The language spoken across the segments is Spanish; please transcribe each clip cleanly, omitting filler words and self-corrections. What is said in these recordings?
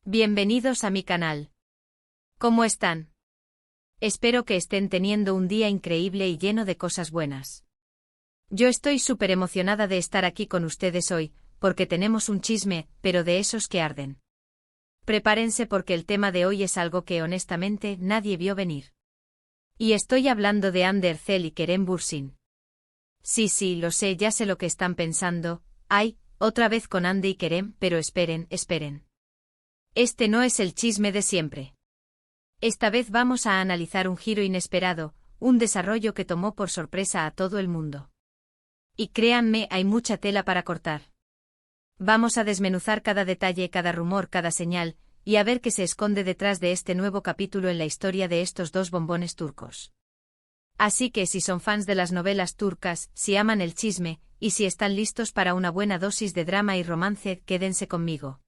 Bienvenidos a mi canal. ¿Cómo están? Espero que estén teniendo un día increíble y lleno de cosas buenas. Yo estoy súper emocionada de estar aquí con ustedes hoy, porque tenemos un chisme, pero de esos que arden. Prepárense porque el tema de hoy es algo que honestamente nadie vio venir. Y estoy hablando de Hande Erçel y Kerem Bürsin. Sí, lo sé, ya sé lo que están pensando. Ay, otra vez con Hande y Kerem, pero esperen. Este no es el chisme de siempre. Esta vez vamos a analizar un giro inesperado, un desarrollo que tomó por sorpresa a todo el mundo. Y créanme, hay mucha tela para cortar. Vamos a desmenuzar cada detalle, cada rumor, cada señal, y a ver qué se esconde detrás de este nuevo capítulo en la historia de estos dos bombones turcos. Así que si son fans de las novelas turcas, si aman el chisme, y si están listos para una buena dosis de drama y romance, quédense conmigo.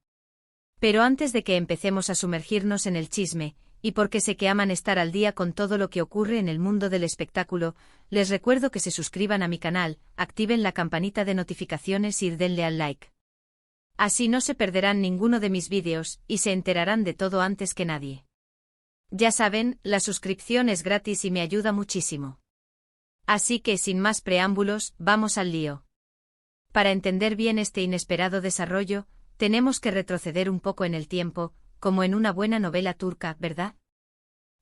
Pero antes de que empecemos a sumergirnos en el chisme, y porque sé que aman estar al día con todo lo que ocurre en el mundo del espectáculo, les recuerdo que se suscriban a mi canal, activen la campanita de notificaciones y denle al like. Así no se perderán ninguno de mis vídeos, y se enterarán de todo antes que nadie. Ya saben, la suscripción es gratis y me ayuda muchísimo. Así que sin más preámbulos, vamos al lío. Para entender bien este inesperado desarrollo, tenemos que retroceder un poco en el tiempo, como en una buena novela turca, ¿verdad?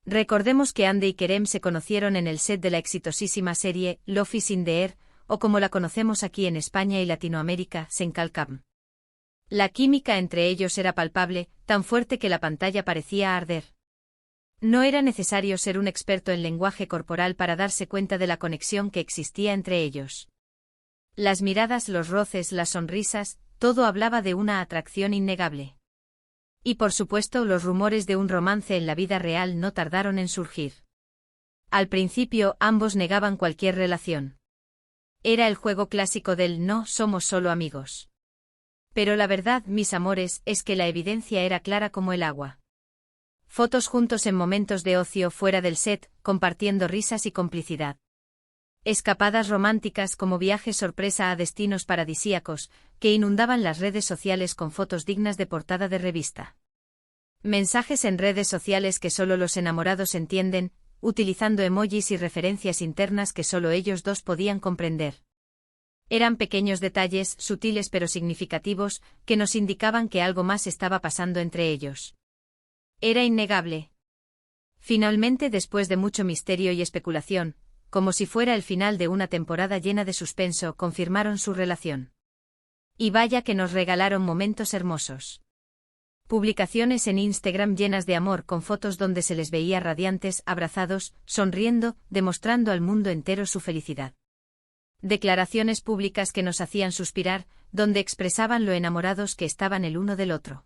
Recordemos que Hande y Kerem se conocieron en el set de la exitosísima serie Love is in the Air, o como la conocemos aquí en España y Latinoamérica, Sen Kalkam. La química entre ellos era palpable, tan fuerte que la pantalla parecía arder. No era necesario ser un experto en lenguaje corporal para darse cuenta de la conexión que existía entre ellos. Las miradas, los roces, las sonrisas, todo hablaba de una atracción innegable. Y por supuesto los rumores de un romance en la vida real no tardaron en surgir. Al principio ambos negaban cualquier relación. Era el juego clásico del no somos solo amigos. Pero la verdad, mis amores, es que la evidencia era clara como el agua. Fotos juntos en momentos de ocio fuera del set, compartiendo risas y complicidad. Escapadas románticas como viajes sorpresa a destinos paradisíacos, que inundaban las redes sociales con fotos dignas de portada de revista. Mensajes en redes sociales que solo los enamorados entienden, utilizando emojis y referencias internas que solo ellos dos podían comprender. Eran pequeños detalles, sutiles pero significativos, que nos indicaban que algo más estaba pasando entre ellos. Era innegable. Finalmente, después de mucho misterio y especulación, como si fuera el final de una temporada llena de suspenso, confirmaron su relación. Y vaya que nos regalaron momentos hermosos. Publicaciones en Instagram llenas de amor con fotos donde se les veía radiantes, abrazados, sonriendo, demostrando al mundo entero su felicidad. Declaraciones públicas que nos hacían suspirar, donde expresaban lo enamorados que estaban el uno del otro.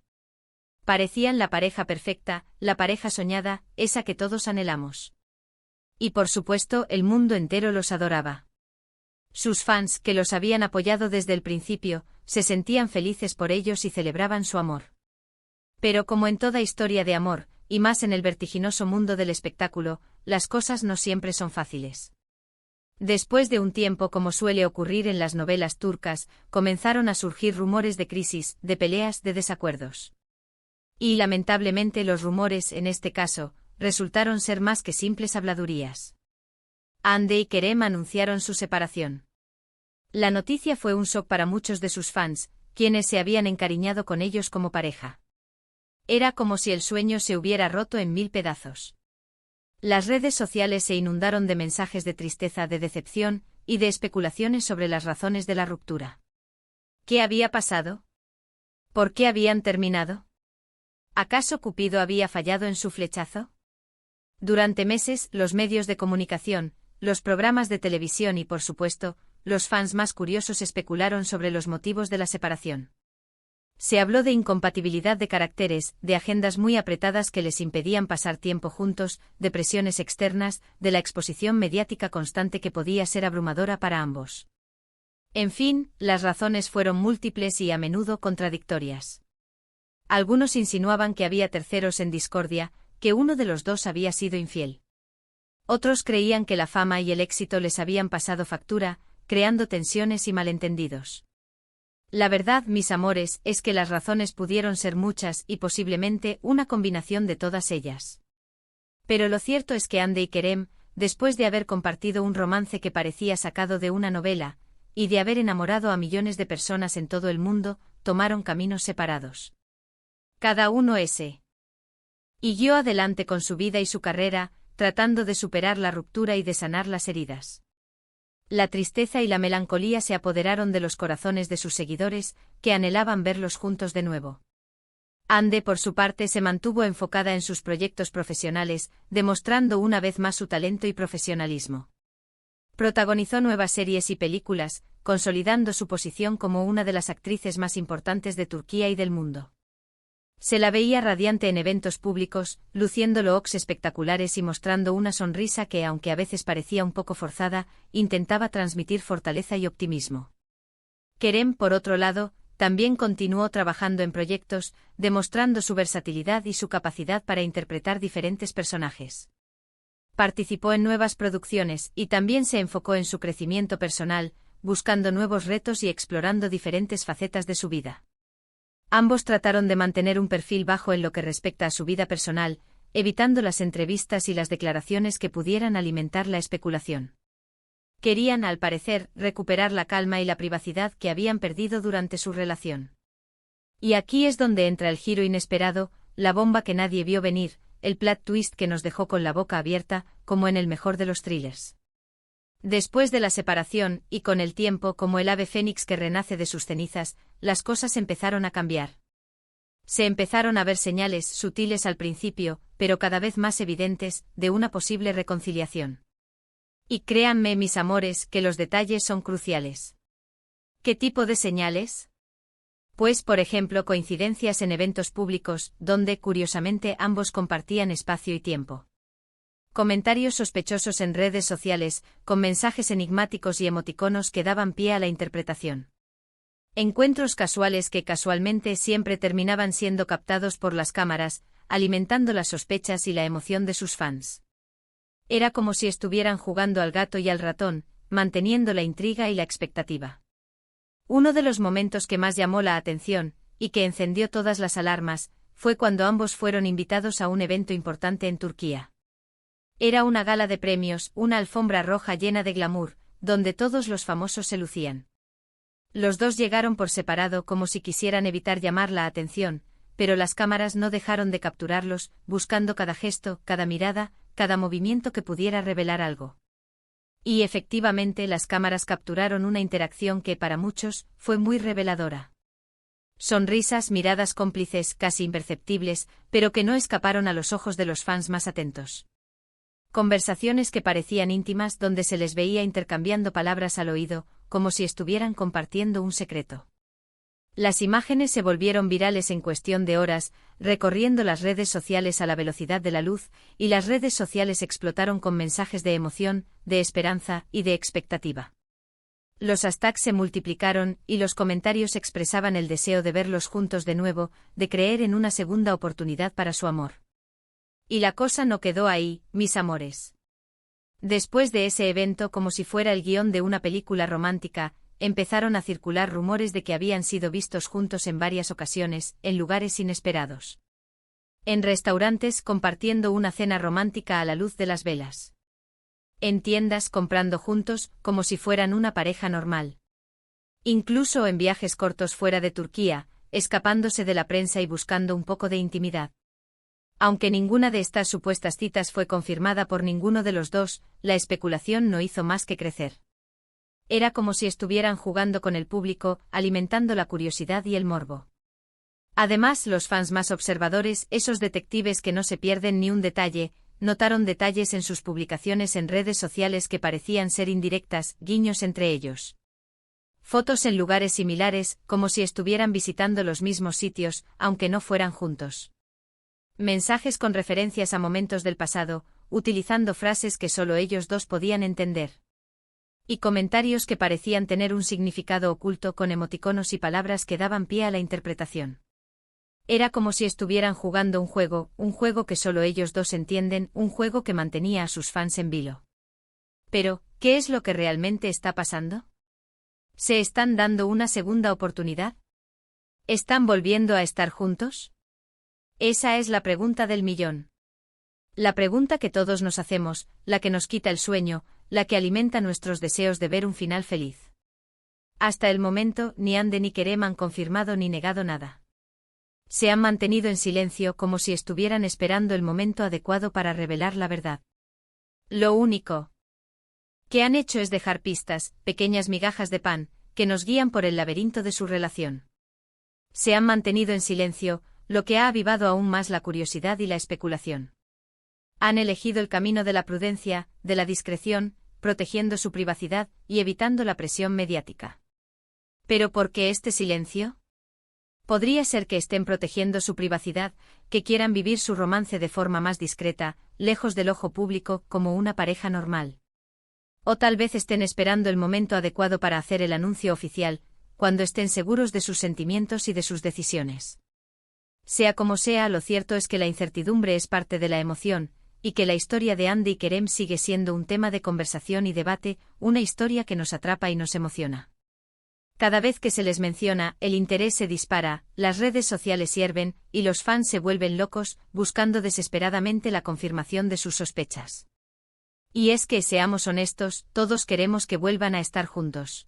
Parecían la pareja perfecta, la pareja soñada, esa que todos anhelamos. Y por supuesto, el mundo entero los adoraba. Sus fans, que los habían apoyado desde el principio, se sentían felices por ellos y celebraban su amor. Pero como en toda historia de amor, y más en el vertiginoso mundo del espectáculo, las cosas no siempre son fáciles. Después de un tiempo, como suele ocurrir en las novelas turcas, comenzaron a surgir rumores de crisis, de peleas, de desacuerdos. Y lamentablemente los rumores, en este caso, resultaron ser más que simples habladurías. Hande y Kerem anunciaron su separación. La noticia fue un shock para muchos de sus fans, quienes se habían encariñado con ellos como pareja. Era como si el sueño se hubiera roto en mil pedazos. Las redes sociales se inundaron de mensajes de tristeza, de decepción, y de especulaciones sobre las razones de la ruptura. ¿Qué había pasado? ¿Por qué habían terminado? ¿Acaso Cupido había fallado en su flechazo? Durante meses, los medios de comunicación, los programas de televisión y, por supuesto, los fans más curiosos especularon sobre los motivos de la separación. Se habló de incompatibilidad de caracteres, de agendas muy apretadas que les impedían pasar tiempo juntos, de presiones externas, de la exposición mediática constante que podía ser abrumadora para ambos. En fin, las razones fueron múltiples y a menudo contradictorias. Algunos insinuaban que había terceros en discordia, que uno de los dos había sido infiel. Otros creían que la fama y el éxito les habían pasado factura, creando tensiones y malentendidos. La verdad, mis amores, es que las razones pudieron ser muchas y posiblemente una combinación de todas ellas. Pero lo cierto es que Andy y Kerem, después de haber compartido un romance que parecía sacado de una novela, y de haber enamorado a millones de personas en todo el mundo, tomaron caminos separados. Cada uno siguió adelante con su vida y su carrera, tratando de superar la ruptura y de sanar las heridas. La tristeza y la melancolía se apoderaron de los corazones de sus seguidores, que anhelaban verlos juntos de nuevo. Ande, por su parte, se mantuvo enfocada en sus proyectos profesionales, demostrando una vez más su talento y profesionalismo. Protagonizó nuevas series y películas, consolidando su posición como una de las actrices más importantes de Turquía y del mundo. Se la veía radiante en eventos públicos, luciendo looks espectaculares y mostrando una sonrisa que, aunque a veces parecía un poco forzada, intentaba transmitir fortaleza y optimismo. Kerem, por otro lado, también continuó trabajando en proyectos, demostrando su versatilidad y su capacidad para interpretar diferentes personajes. Participó en nuevas producciones y también se enfocó en su crecimiento personal, buscando nuevos retos y explorando diferentes facetas de su vida. Ambos trataron de mantener un perfil bajo en lo que respecta a su vida personal, evitando las entrevistas y las declaraciones que pudieran alimentar la especulación. Querían, al parecer, recuperar la calma y la privacidad que habían perdido durante su relación. Y aquí es donde entra el giro inesperado, la bomba que nadie vio venir, el plot twist que nos dejó con la boca abierta, como en el mejor de los thrillers. Después de la separación, y con el tiempo como el ave fénix que renace de sus cenizas, las cosas empezaron a cambiar. Se empezaron a ver señales, sutiles al principio, pero cada vez más evidentes, de una posible reconciliación. Y créanme, mis amores, que los detalles son cruciales. ¿Qué tipo de señales? Pues, por ejemplo, coincidencias en eventos públicos, donde, curiosamente, ambos compartían espacio y tiempo. Comentarios sospechosos en redes sociales, con mensajes enigmáticos y emoticonos que daban pie a la interpretación. Encuentros casuales que casualmente siempre terminaban siendo captados por las cámaras, alimentando las sospechas y la emoción de sus fans. Era como si estuvieran jugando al gato y al ratón, manteniendo la intriga y la expectativa. Uno de los momentos que más llamó la atención, y que encendió todas las alarmas, fue cuando ambos fueron invitados a un evento importante en Turquía. Era una gala de premios, una alfombra roja llena de glamour, donde todos los famosos se lucían. Los dos llegaron por separado como si quisieran evitar llamar la atención, pero las cámaras no dejaron de capturarlos, buscando cada gesto, cada mirada, cada movimiento que pudiera revelar algo. Y efectivamente las cámaras capturaron una interacción que para muchos fue muy reveladora. Sonrisas, miradas cómplices, casi imperceptibles, pero que no escaparon a los ojos de los fans más atentos. Conversaciones que parecían íntimas donde se les veía intercambiando palabras al oído, como si estuvieran compartiendo un secreto. Las imágenes se volvieron virales en cuestión de horas, recorriendo las redes sociales a la velocidad de la luz, y las redes sociales explotaron con mensajes de emoción, de esperanza y de expectativa. Los hashtags se multiplicaron, y los comentarios expresaban el deseo de verlos juntos de nuevo, de creer en una segunda oportunidad para su amor. Y la cosa no quedó ahí, mis amores. Después de ese evento, como si fuera el guión de una película romántica, empezaron a circular rumores de que habían sido vistos juntos en varias ocasiones, en lugares inesperados. En restaurantes compartiendo una cena romántica a la luz de las velas. En tiendas comprando juntos, como si fueran una pareja normal. Incluso en viajes cortos fuera de Turquía, escapándose de la prensa y buscando un poco de intimidad. Aunque ninguna de estas supuestas citas fue confirmada por ninguno de los dos, la especulación no hizo más que crecer. Era como si estuvieran jugando con el público, alimentando la curiosidad y el morbo. Además, los fans más observadores, esos detectives que no se pierden ni un detalle, notaron detalles en sus publicaciones en redes sociales que parecían ser indirectas, guiños entre ellos. Fotos en lugares similares, como si estuvieran visitando los mismos sitios, aunque no fueran juntos. Mensajes con referencias a momentos del pasado, utilizando frases que solo ellos dos podían entender. Y comentarios que parecían tener un significado oculto con emoticonos y palabras que daban pie a la interpretación. Era como si estuvieran jugando un juego que solo ellos dos entienden, un juego que mantenía a sus fans en vilo. Pero, ¿qué es lo que realmente está pasando? ¿Se están dando una segunda oportunidad? ¿Están volviendo a estar juntos? Esa es la pregunta del millón. La pregunta que todos nos hacemos, la que nos quita el sueño, la que alimenta nuestros deseos de ver un final feliz. Hasta el momento, ni Ande ni Kerem han confirmado ni negado nada. Se han mantenido en silencio como si estuvieran esperando el momento adecuado para revelar la verdad. Lo único que han hecho es dejar pistas, pequeñas migajas de pan, que nos guían por el laberinto de su relación. Se han mantenido en silencio, lo que ha avivado aún más la curiosidad y la especulación. Han elegido el camino de la prudencia, de la discreción, protegiendo su privacidad y evitando la presión mediática. ¿Pero por qué este silencio? Podría ser que estén protegiendo su privacidad, que quieran vivir su romance de forma más discreta, lejos del ojo público, como una pareja normal. O tal vez estén esperando el momento adecuado para hacer el anuncio oficial, cuando estén seguros de sus sentimientos y de sus decisiones. Sea como sea, lo cierto es que la incertidumbre es parte de la emoción, y que la historia de Ande y Kerem sigue siendo un tema de conversación y debate, una historia que nos atrapa y nos emociona. Cada vez que se les menciona, el interés se dispara, las redes sociales hierven, y los fans se vuelven locos, buscando desesperadamente la confirmación de sus sospechas. Y es que, seamos honestos, todos queremos que vuelvan a estar juntos.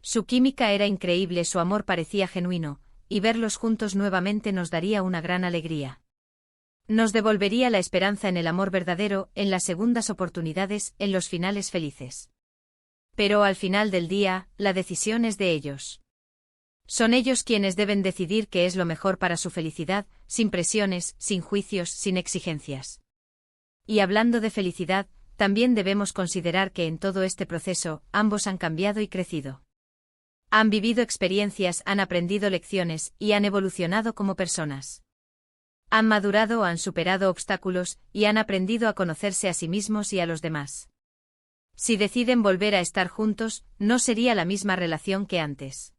Su química era increíble, su amor parecía genuino, y verlos juntos nuevamente nos daría una gran alegría. Nos devolvería la esperanza en el amor verdadero, en las segundas oportunidades, en los finales felices. Pero al final del día, la decisión es de ellos. Son ellos quienes deben decidir qué es lo mejor para su felicidad, sin presiones, sin juicios, sin exigencias. Y hablando de felicidad, también debemos considerar que en todo este proceso, ambos han cambiado y crecido. Han vivido experiencias, han aprendido lecciones, y han evolucionado como personas. Han madurado, han superado obstáculos, y han aprendido a conocerse a sí mismos y a los demás. Si deciden volver a estar juntos, no sería la misma relación que antes.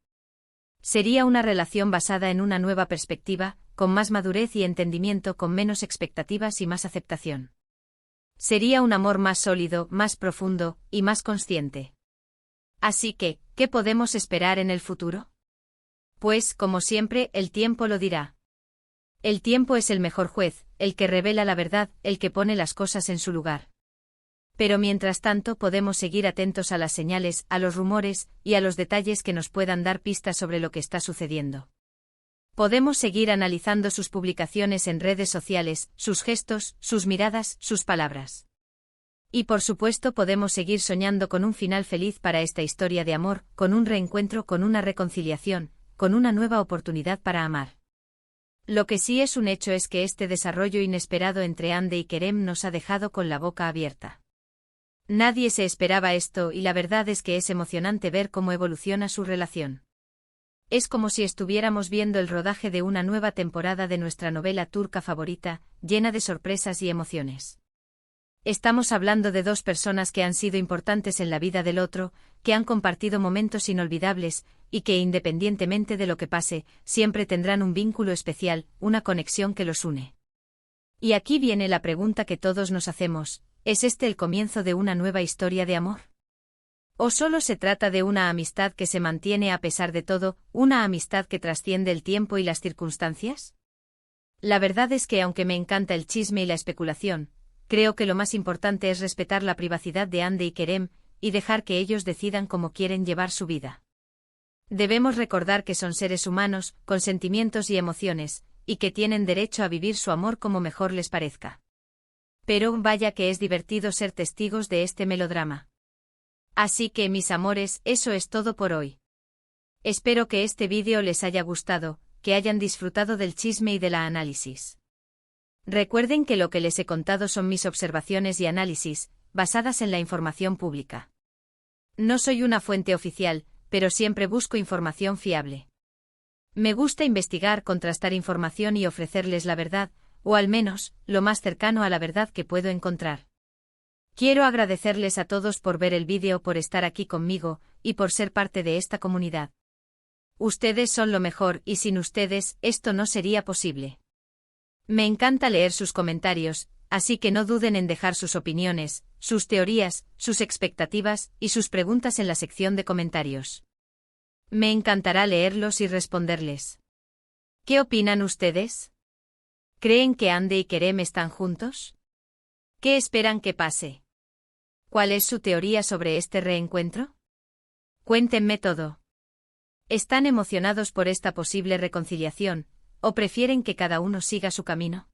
Sería una relación basada en una nueva perspectiva, con más madurez y entendimiento, con menos expectativas y más aceptación. Sería un amor más sólido, más profundo, y más consciente. Así que, ¿qué podemos esperar en el futuro? Pues, como siempre, el tiempo lo dirá. El tiempo es el mejor juez, el que revela la verdad, el que pone las cosas en su lugar. Pero mientras tanto podemos seguir atentos a las señales, a los rumores, y a los detalles que nos puedan dar pistas sobre lo que está sucediendo. Podemos seguir analizando sus publicaciones en redes sociales, sus gestos, sus miradas, sus palabras. Y por supuesto podemos seguir soñando con un final feliz para esta historia de amor, con un reencuentro, con una reconciliación, con una nueva oportunidad para amar. Lo que sí es un hecho es que este desarrollo inesperado entre Ande y Kerem nos ha dejado con la boca abierta. Nadie se esperaba esto y la verdad es que es emocionante ver cómo evoluciona su relación. Es como si estuviéramos viendo el rodaje de una nueva temporada de nuestra novela turca favorita, llena de sorpresas y emociones. Estamos hablando de dos personas que han sido importantes en la vida del otro, que han compartido momentos inolvidables, y que independientemente de lo que pase, siempre tendrán un vínculo especial, una conexión que los une. Y aquí viene la pregunta que todos nos hacemos: ¿es este el comienzo de una nueva historia de amor? ¿O solo se trata de una amistad que se mantiene a pesar de todo, una amistad que trasciende el tiempo y las circunstancias? La verdad es que aunque me encanta el chisme y la especulación, creo que lo más importante es respetar la privacidad de Ande y Kerem, y dejar que ellos decidan cómo quieren llevar su vida. Debemos recordar que son seres humanos, con sentimientos y emociones, y que tienen derecho a vivir su amor como mejor les parezca. Pero vaya que es divertido ser testigos de este melodrama. Así que, mis amores, eso es todo por hoy. Espero que este vídeo les haya gustado, que hayan disfrutado del chisme y de la análisis. Recuerden que lo que les he contado son mis observaciones y análisis, basadas en la información pública. No soy una fuente oficial, pero siempre busco información fiable. Me gusta investigar, contrastar información y ofrecerles la verdad, o al menos, lo más cercano a la verdad que puedo encontrar. Quiero agradecerles a todos por ver el vídeo, por estar aquí conmigo, y por ser parte de esta comunidad. Ustedes son lo mejor y sin ustedes, esto no sería posible. Me encanta leer sus comentarios, así que no duden en dejar sus opiniones, sus teorías, sus expectativas y sus preguntas en la sección de comentarios. Me encantará leerlos y responderles. ¿Qué opinan ustedes? ¿Creen que Ande y Kerem están juntos? ¿Qué esperan que pase? ¿Cuál es su teoría sobre este reencuentro? Cuéntenme todo. ¿Están emocionados por esta posible reconciliación, o prefieren que cada uno siga su camino?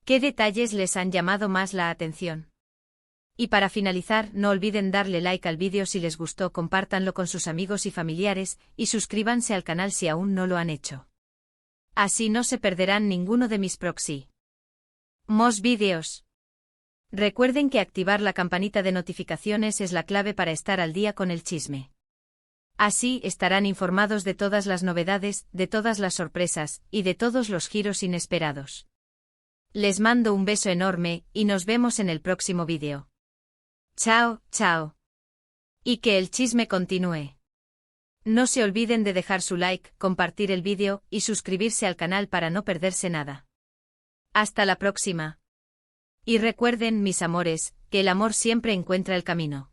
¿Qué detalles les han llamado más la atención? Y para finalizar, no olviden darle like al vídeo si les gustó, compártanlo con sus amigos y familiares, y suscríbanse al canal si aún no lo han hecho. Así no se perderán ninguno de mis próximos vídeos. Recuerden que activar la campanita de notificaciones es la clave para estar al día con el chisme. Así estarán informados de todas las novedades, de todas las sorpresas, y de todos los giros inesperados. Les mando un beso enorme, y nos vemos en el próximo vídeo. Chao, chao. Y que el chisme continúe. No se olviden de dejar su like, compartir el vídeo, y suscribirse al canal para no perderse nada. Hasta la próxima. Y recuerden, mis amores, que el amor siempre encuentra el camino.